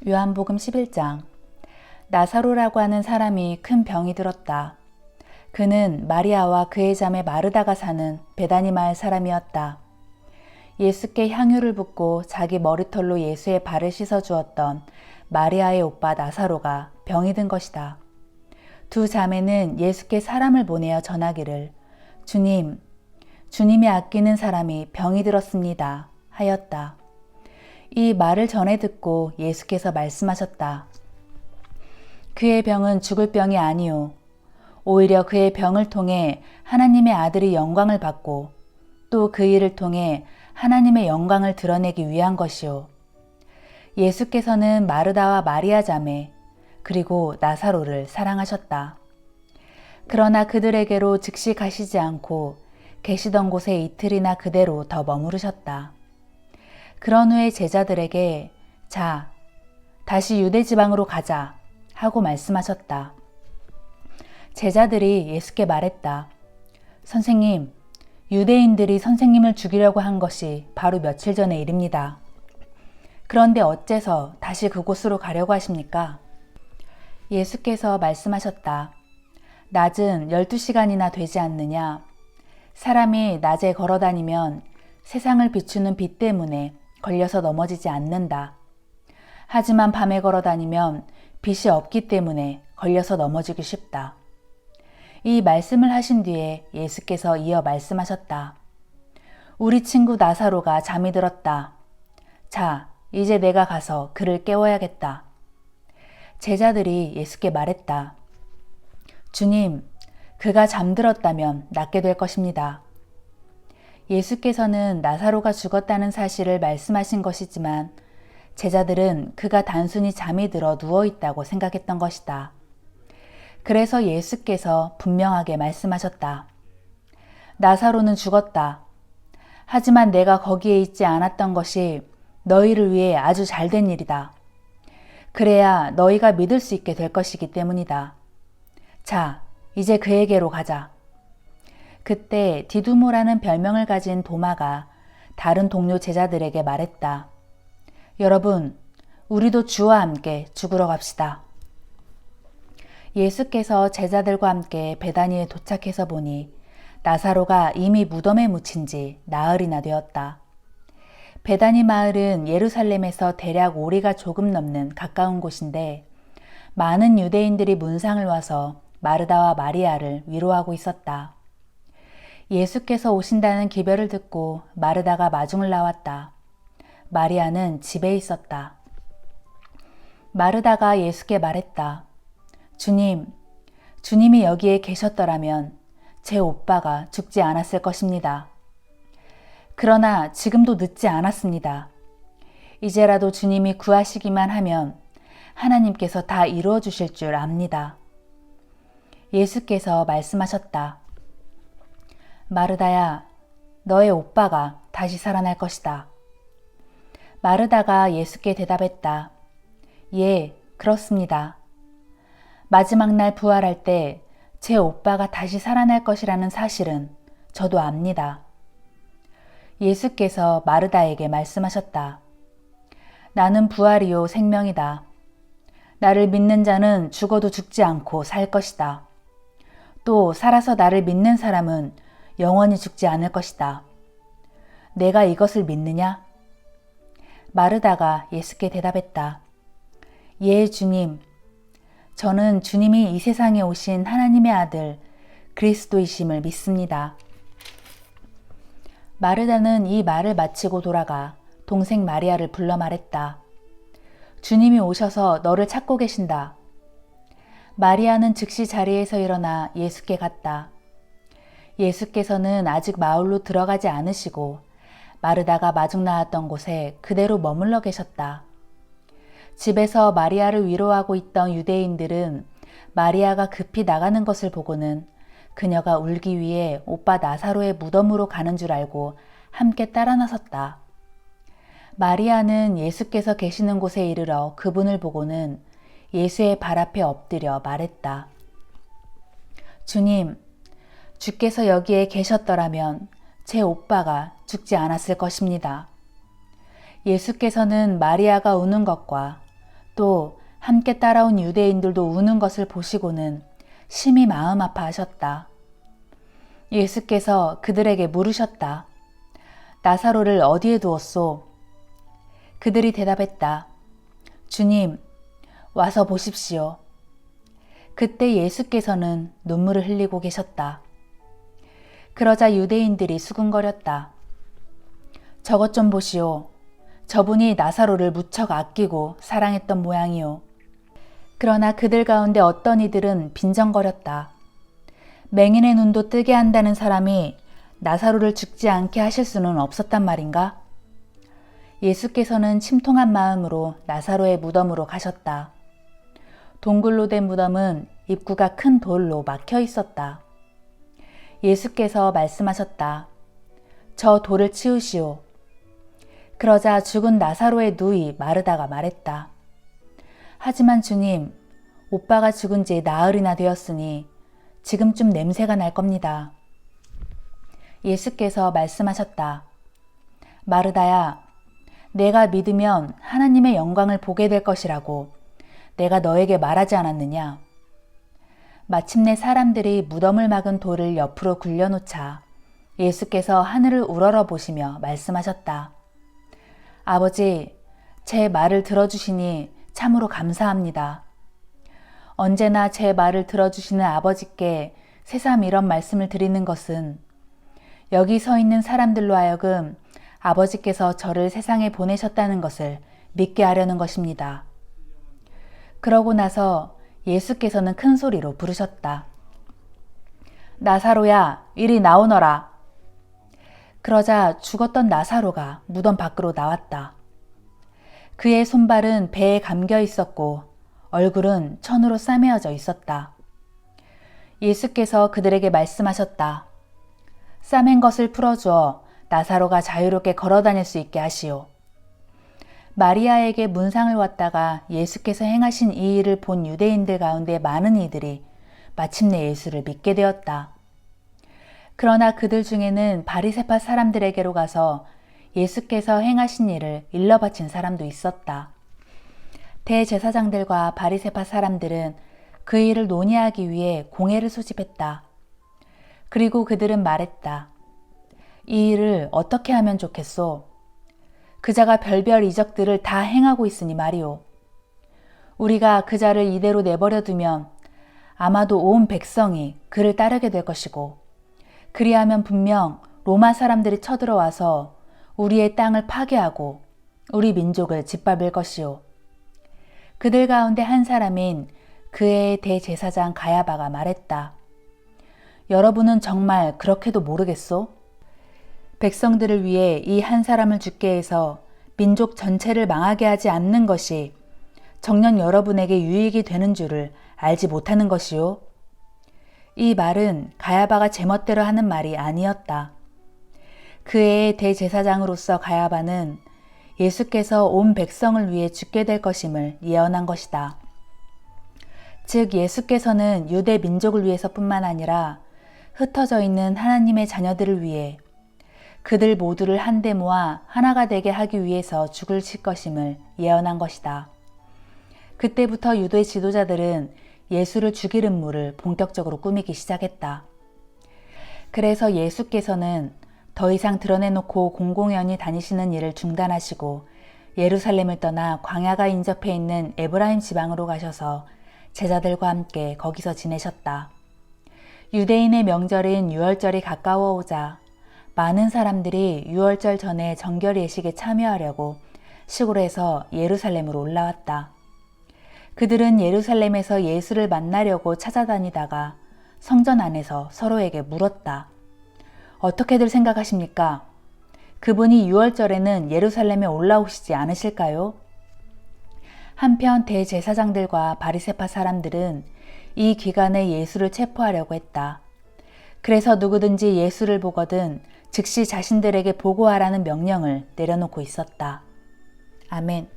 요한복음 11장. 나사로라고 하는 사람이 큰 병이 들었다. 그는 마리아와 그의 자매 마르다가 사는 베다니 마을 사람이었다. 예수께 향유를 붓고 자기 머리털로 예수의 발을 씻어 주었던 마리아의 오빠 나사로가 병이 든 것이다. 두 자매는 예수께 사람을 보내어 전하기를 주님, 주님이 아끼는 사람이 병이 들었습니다 하였다. 이 말을 전해 듣고 예수께서 말씀하셨다. 그의 병은 죽을 병이 아니오. 오히려 그의 병을 통해 하나님의 아들이 영광을 받고 또 그 일을 통해 하나님의 영광을 드러내기 위한 것이오. 예수께서는 마르다와 마리아 자매 그리고 나사로를 사랑하셨다. 그러나 그들에게로 즉시 가시지 않고 계시던 곳에 이틀이나 그대로 더 머무르셨다. 그런 후에 제자들에게 자, 다시 유대 지방으로 가자 하고 말씀하셨다. 제자들이 예수께 말했다. 선생님, 유대인들이 선생님을 죽이려고 한 것이 바로 며칠 전의 일입니다. 그런데 어째서 다시 그곳으로 가려고 하십니까? 예수께서 말씀하셨다. 낮은 12시간이나 되지 않느냐? 사람이 낮에 걸어다니면 세상을 비추는 빛 때문에 걸려서 넘어지지 않는다. 하지만 밤에 걸어다니면 빛이 없기 때문에 걸려서 넘어지기 쉽다. 이 말씀을 하신 뒤에 예수께서 이어 말씀하셨다. 우리 친구 나사로가 잠이 들었다. 자, 이제 내가 가서 그를 깨워야겠다. 제자들이 예수께 말했다. 주님, 그가 잠들었다면 낫게 될 것입니다. 예수께서는 나사로가 죽었다는 사실을 말씀하신 것이지만 제자들은 그가 단순히 잠이 들어 누워있다고 생각했던 것이다. 그래서 예수께서 분명하게 말씀하셨다. 나사로는 죽었다. 하지만 내가 거기에 있지 않았던 것이 너희를 위해 아주 잘된 일이다. 그래야 너희가 믿을 수 있게 될 것이기 때문이다. 자, 이제 그에게로 가자. 그때 디두모라는 별명을 가진 도마가 다른 동료 제자들에게 말했다. 여러분, 우리도 주와 함께 죽으러 갑시다. 예수께서 제자들과 함께 베다니에 도착해서 보니 나사로가 이미 무덤에 묻힌 지 나흘이나 되었다. 베다니 마을은 예루살렘에서 대략 오리가 조금 넘는 가까운 곳인데 많은 유대인들이 문상을 와서 마르다와 마리아를 위로하고 있었다. 예수께서 오신다는 기별을 듣고 마르다가 마중을 나왔다. 마리아는 집에 있었다. 마르다가 예수께 말했다. 주님, 주님이 여기에 계셨더라면 제 오빠가 죽지 않았을 것입니다. 그러나 지금도 늦지 않았습니다. 이제라도 주님이 구하시기만 하면 하나님께서 다 이루어 주실 줄 압니다. 예수께서 말씀하셨다. 마르다야, 너의 오빠가 다시 살아날 것이다. 마르다가 예수께 대답했다. 예, 그렇습니다. 마지막 날 부활할 때 제 오빠가 다시 살아날 것이라는 사실은 저도 압니다. 예수께서 마르다에게 말씀하셨다. 나는 부활이요 생명이다. 나를 믿는 자는 죽어도 죽지 않고 살 것이다. 또 살아서 나를 믿는 사람은 영원히 죽지 않을 것이다. 내가 이것을 믿느냐? 마르다가 예수께 대답했다. 예, 주님. 저는 주님이 이 세상에 오신 하나님의 아들 그리스도이심을 믿습니다. 마르다는 이 말을 마치고 돌아가 동생 마리아를 불러 말했다. 주님이 오셔서 너를 찾고 계신다. 마리아는 즉시 자리에서 일어나 예수께 갔다. 예수께서는 아직 마을로 들어가지 않으시고 마르다가 마중 나왔던 곳에 그대로 머물러 계셨다. 집에서 마리아를 위로하고 있던 유대인들은 마리아가 급히 나가는 것을 보고는 그녀가 울기 위해 오빠 나사로의 무덤으로 가는 줄 알고 함께 따라 나섰다. 마리아는 예수께서 계시는 곳에 이르러 그분을 보고는 예수의 발 앞에 엎드려 말했다. 주님, 주께서 여기에 계셨더라면 제 오빠가 죽지 않았을 것입니다. 예수께서는 마리아가 우는 것과 또 함께 따라온 유대인들도 우는 것을 보시고는 심히 마음 아파하셨다. 예수께서 그들에게 물으셨다. 나사로를 어디에 두었소? 그들이 대답했다. 주님, 와서 보십시오. 그때 예수께서는 눈물을 흘리고 계셨다. 그러자 유대인들이 수군거렸다. 저것 좀 보시오. 저분이 나사로를 무척 아끼고 사랑했던 모양이오. 그러나 그들 가운데 어떤 이들은 빈정거렸다. 맹인의 눈도 뜨게 한다는 사람이 나사로를 죽지 않게 하실 수는 없었단 말인가? 예수께서는 침통한 마음으로 나사로의 무덤으로 가셨다. 동굴로 된 무덤은 입구가 큰 돌로 막혀 있었다. 예수께서 말씀하셨다. 저 돌을 치우시오. 그러자 죽은 나사로의 누이 마르다가 말했다. 하지만 주님, 오빠가 죽은 지 나흘이나 되었으니 지금쯤 냄새가 날 겁니다. 예수께서 말씀하셨다. 마르다야, 내가 믿으면 하나님의 영광을 보게 될 것이라고 내가 너에게 말하지 않았느냐? 마침내 사람들이 무덤을 막은 돌을 옆으로 굴려놓자 예수께서 하늘을 우러러 보시며 말씀하셨다. 아버지, 제 말을 들어주시니 참으로 감사합니다. 언제나 제 말을 들어주시는 아버지께 새삼 이런 말씀을 드리는 것은 여기 서 있는 사람들로 하여금 아버지께서 저를 세상에 보내셨다는 것을 믿게 하려는 것입니다. 그러고 나서 예수께서는 큰 소리로 부르셨다. 나사로야, 이리 나오너라. 그러자 죽었던 나사로가 무덤 밖으로 나왔다. 그의 손발은 배에 감겨 있었고 얼굴은 천으로 싸매어져 있었다. 예수께서 그들에게 말씀하셨다. 싸맨 것을 풀어주어 나사로가 자유롭게 걸어다닐 수 있게 하시오. 마리아에게 문상을 왔다가 예수께서 행하신 이 일을 본 유대인들 가운데 많은 이들이 마침내 예수를 믿게 되었다. 그러나 그들 중에는 바리새파 사람들에게로 가서 예수께서 행하신 일을 일러 바친 사람도 있었다. 대제사장들과 바리새파 사람들은 그 일을 논의하기 위해 공회를 소집했다. 그리고 그들은 말했다. 이 일을 어떻게 하면 좋겠소? 그자가 별별 이적들을 다 행하고 있으니 말이오. 우리가 그자를 이대로 내버려 두면 아마도 온 백성이 그를 따르게 될 것이고 그리하면 분명 로마 사람들이 쳐들어와서 우리의 땅을 파괴하고 우리 민족을 짓밟을 것이오. 그들 가운데 한 사람인 그의 대제사장 가야바가 말했다. 여러분은 정말 그렇게도 모르겠소? 백성들을 위해 이 한 사람을 죽게 해서 민족 전체를 망하게 하지 않는 것이 정녕 여러분에게 유익이 되는 줄을 알지 못하는 것이오. 이 말은 가야바가 제멋대로 하는 말이 아니었다. 그의 대제사장으로서 가야바는 예수께서 온 백성을 위해 죽게 될 것임을 예언한 것이다. 즉 예수께서는 유대 민족을 위해서뿐만 아니라 흩어져 있는 하나님의 자녀들을 위해 그들 모두를 한데 모아 하나가 되게 하기 위해서 죽으실 것임을 예언한 것이다. 그때부터 유대 지도자들은 예수를 죽일 음모를 본격적으로 꾸미기 시작했다. 그래서 예수께서는 더 이상 드러내놓고 공공연히 다니시는 일을 중단하시고 예루살렘을 떠나 광야가 인접해 있는 에브라임 지방으로 가셔서 제자들과 함께 거기서 지내셨다. 유대인의 명절인 유월절이 가까워오자 많은 사람들이 유월절 전에 정결 예식에 참여하려고 시골에서 예루살렘으로 올라왔다. 그들은 예루살렘에서 예수를 만나려고 찾아다니다가 성전 안에서 서로에게 물었다. 어떻게들 생각하십니까? 그분이 유월절에는 예루살렘에 올라오시지 않으실까요? 한편 대제사장들과 바리새파 사람들은 이 기간에 예수를 체포하려고 했다. 그래서 누구든지 예수를 보거든 즉시 자신들에게 보고하라는 명령을 내려놓고 있었다. 아멘.